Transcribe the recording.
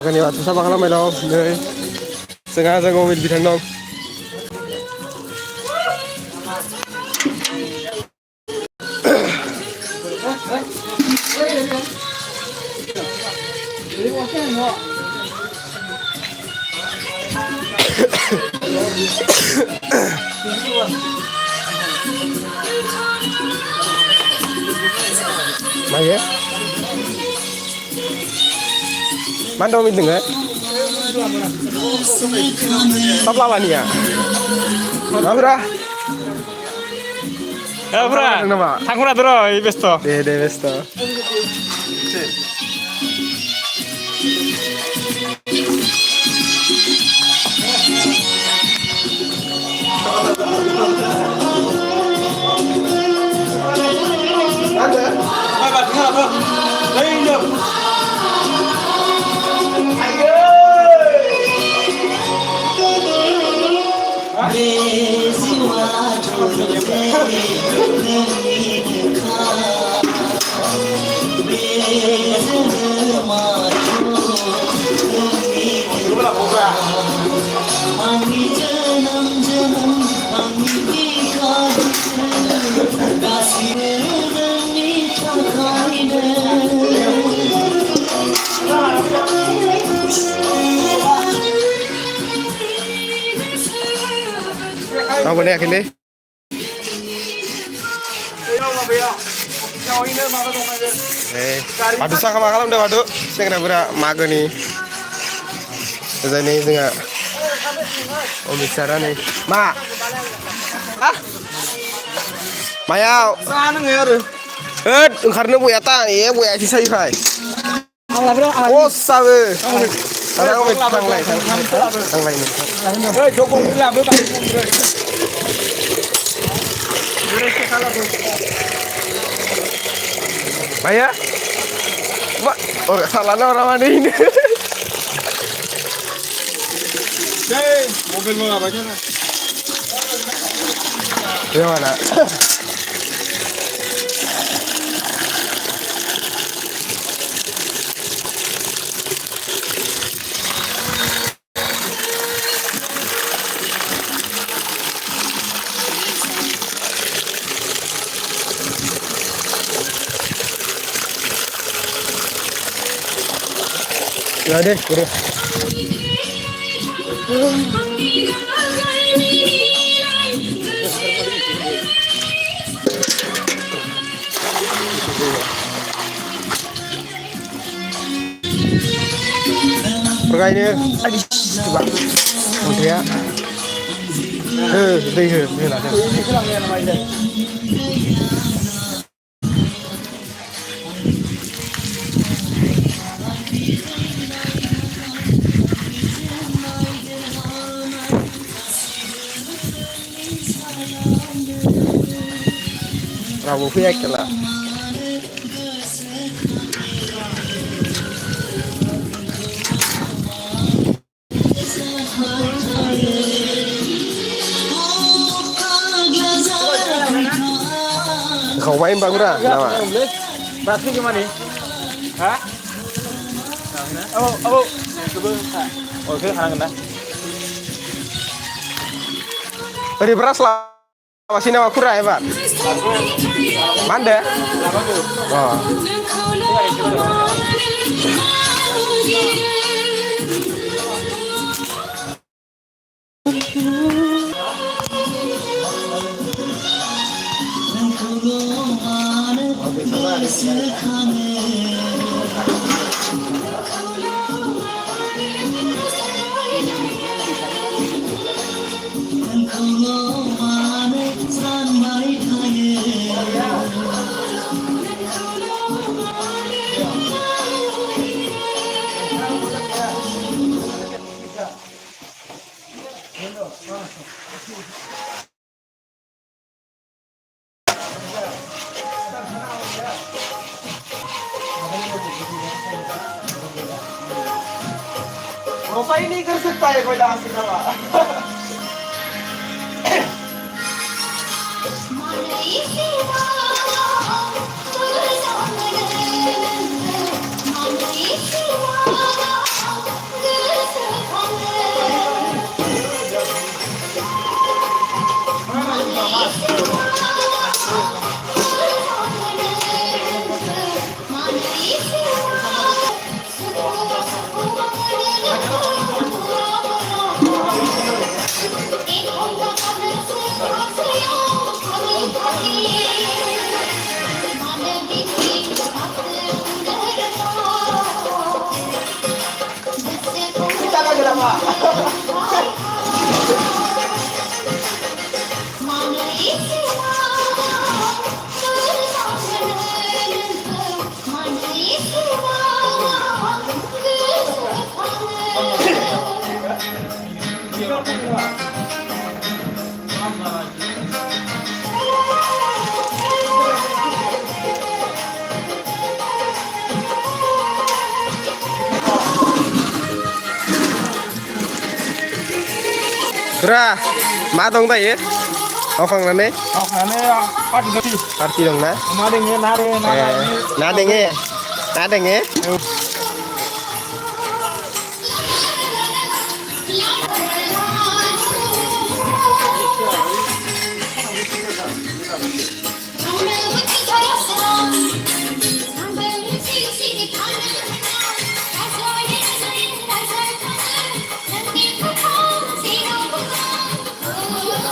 Kani waktu sama kalau melo, nih sengaja ngomongin bidang dong. Maya, mana dong itu nggak? Top lawan ya. Apa? Ya, Bra. Tangkura dulu, besto. Dede besto. Đâu bên đây kìa đi. Waduh sama kalau udah waduh, saya kena berak mager nih. Ini enggak. Oh bicara nih, Ma. Ah, Maya. Sana nggak ada. Karena bu ya ta, iya bu ya sih saya kai. Allah bro. Oh sabe. Karena aku tang lain, tang lain. Joko bilang bro. Maya. Orang salahnya orang mana ini? Hei, mobil mau apa aja? Di mana? Ya deh, udah. Pergai ini, aduh, coba, kemudian, ini lah. Rabu fiyak lah. Kau main bang Bra? Nama? Berarti gimana? Hah? Oh, oke, harang kena. Tadi beras lah. Masih nama kurang ya Pak? Manda? Oh. Apa ini kan supaya kau dah asing apa? Kita lagi lama. Ra, má tông tay ấy. Không phăng lên đấy. Makanya pati gati. Party dong na. Nade Nade nge. Nade nge.